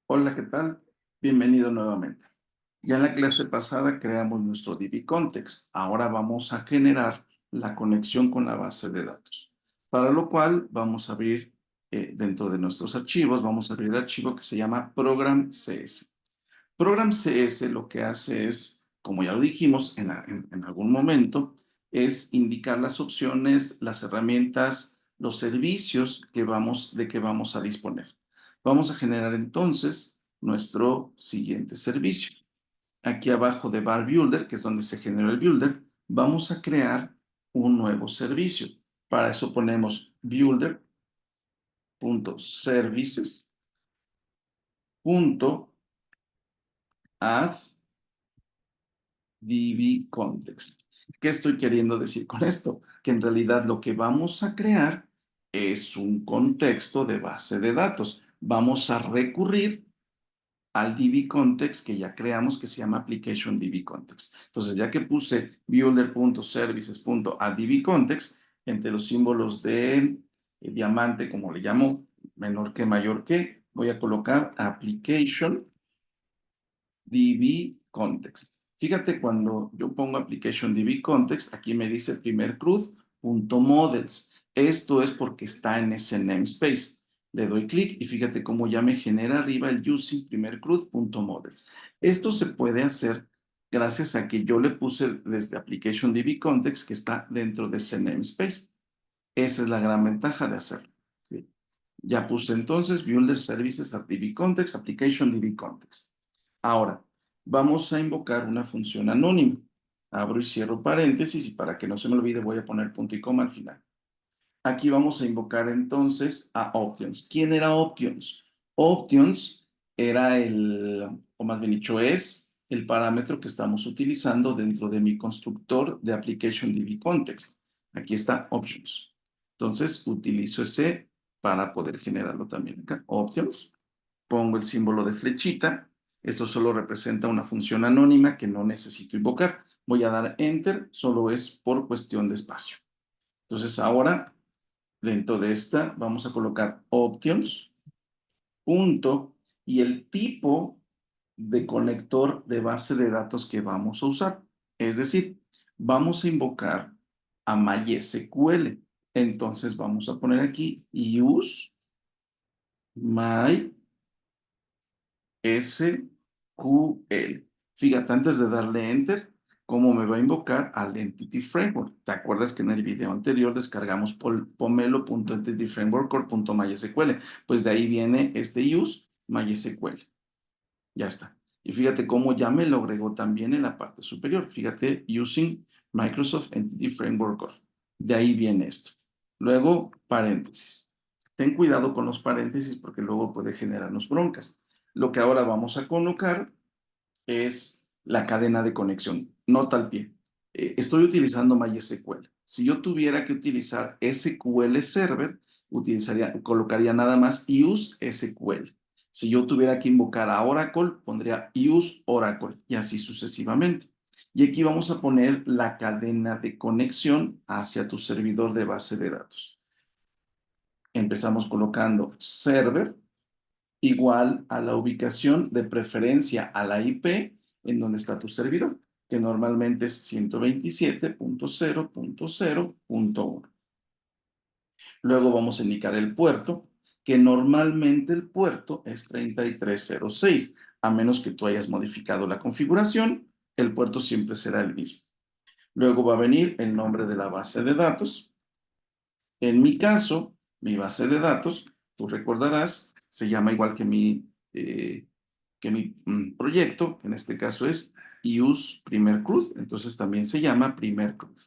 Hola, ¿qué tal? Bienvenido nuevamente. Ya en la clase pasada creamos nuestro DB Context. Ahora vamos a generar la conexión con la base de datos. Para lo cual vamos a abrir dentro de nuestros archivos, vamos a abrir el archivo que se llama Program CS. Program CS lo que hace es, como ya lo dijimos en algún momento, es indicar las opciones, las herramientas, los servicios de que vamos a disponer. Vamos a generar entonces nuestro siguiente servicio. Aquí abajo de Bar Builder, que es donde se genera el builder, vamos a crear un nuevo servicio. Para eso ponemos builder.services.add DB Context. ¿Qué estoy queriendo decir con esto? Que en realidad lo que vamos a crear es un contexto de base de datos. Vamos a recurrir al DB Context que ya creamos, que se llama Application DB Context. Entonces, ya que puse builder.services.addDB Context, entre los símbolos de diamante, como le llamo, menor que, mayor que, voy a colocar Application DB Context. Fíjate, cuando yo pongo Application DB Context, aquí me dice primer crud.models. Esto es porque está en ese namespace. Le doy clic y fíjate cómo ya me genera arriba el using primer crud.models. Esto se puede hacer gracias a que yo le puse desde Application DB Context que está dentro de ese namespace. Esa es la gran ventaja de hacerlo. ¿Sí? Ya puse entonces Builder Services at DB Context, Application DB Context. Ahora, vamos a invocar una función anónima. Abro y cierro paréntesis y para que no se me olvide voy a poner punto y coma al final. Aquí vamos a invocar entonces a Options. ¿Quién era Options? Options era o más bien dicho, es el parámetro que estamos utilizando dentro de mi constructor de Application DB Context. Aquí está Options. Entonces, utilizo ese para poder generarlo también acá. Options. Pongo el símbolo de flechita. Esto solo representa una función anónima que no necesito invocar. Voy a dar Enter, solo es por cuestión de espacio. Entonces, ahora dentro de esta vamos a colocar options, punto, y el tipo de conector de base de datos que vamos a usar. Es decir, vamos a invocar a MySQL. Entonces vamos a poner aquí use MySQL. Fíjate, antes de darle enter, cómo me va a invocar al Entity Framework. ¿Te acuerdas que en el video anterior descargamos pomelo.entityframework.mysql? Pues de ahí viene este use MySQL. Ya está. Y fíjate cómo ya me lo agregó también en la parte superior. Fíjate, using Microsoft Entity Framework Core. De ahí viene esto. Luego, paréntesis. Ten cuidado con los paréntesis porque luego puede generarnos broncas. Lo que ahora vamos a colocar es la cadena de conexión. Nota al pie. Estoy utilizando MySQL. Si yo tuviera que utilizar SQL Server, colocaría nada más use SQL. Si yo tuviera que invocar a Oracle, pondría use Oracle y así sucesivamente. Y aquí vamos a poner la cadena de conexión hacia tu servidor de base de datos. Empezamos colocando server igual a la ubicación de preferencia a la IP en donde está tu servidor, que normalmente es 127.0.0.1. Luego vamos a indicar el puerto, que normalmente el puerto es 3306. A menos que tú hayas modificado la configuración, el puerto siempre será el mismo. Luego va a venir el nombre de la base de datos. En mi caso, mi base de datos, tú recordarás, se llama igual que mi proyecto, que en este caso es use primer crud, entonces también se llama primer crud.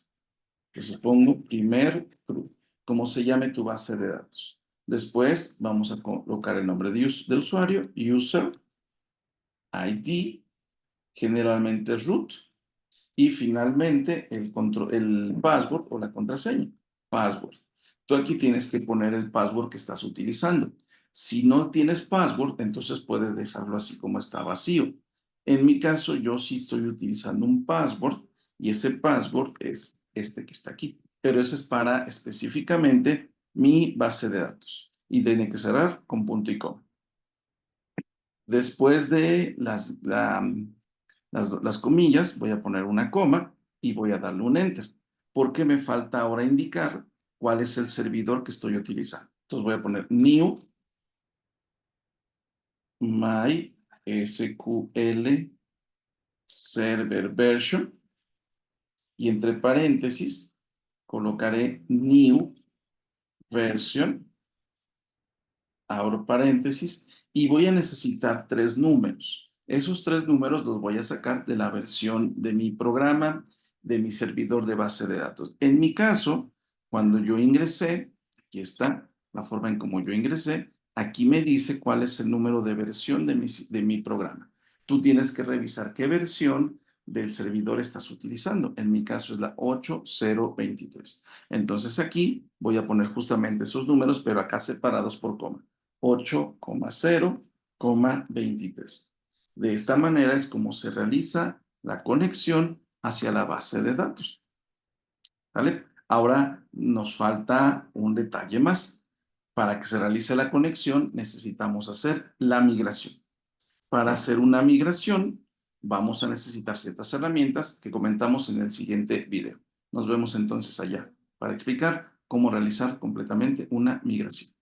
Entonces pongo primer crud, como se llame tu base de datos. Después vamos a colocar el nombre de usuario, user, ID, generalmente root, y finalmente el password o la contraseña, password. Tú aquí tienes que poner el password que estás utilizando. Si no tienes password, entonces puedes dejarlo así como está vacío. En mi caso, yo sí estoy utilizando un password y ese password es este que está aquí. Pero ese es para específicamente mi base de datos y tiene que cerrar con punto y coma. Después de las comillas, voy a poner una coma y voy a darle un enter, porque me falta ahora indicar cuál es el servidor que estoy utilizando. Entonces voy a poner new MySQL server version y entre paréntesis colocaré new version, abro paréntesis, y voy a necesitar 3 números. Esos 3 números los voy a sacar de la versión de mi programa, de mi servidor de base de datos. En mi caso, cuando yo ingresé, aquí está la forma en cómo yo ingresé, aquí me dice cuál es el número de versión de mi programa. Tú tienes que revisar qué versión del servidor estás utilizando. En mi caso es la 8023. Entonces aquí voy a poner justamente esos números, pero acá separados por coma. 8,0,23. De esta manera es como se realiza la conexión hacia la base de datos. ¿Vale? Ahora nos falta un detalle más. Para que se realice la conexión necesitamos hacer la migración. Para hacer una migración vamos a necesitar ciertas herramientas que comentamos en el siguiente video. Nos vemos entonces allá para explicar cómo realizar completamente una migración.